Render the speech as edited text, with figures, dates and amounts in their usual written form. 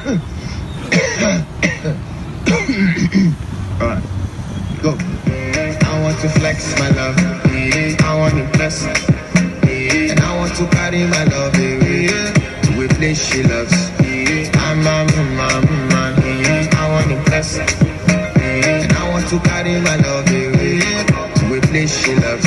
Alright, go. I want to flex my love. I want to bless. And I want to carry my love to a place she loves. I want to bless. And I want to carry my love to a place she loves.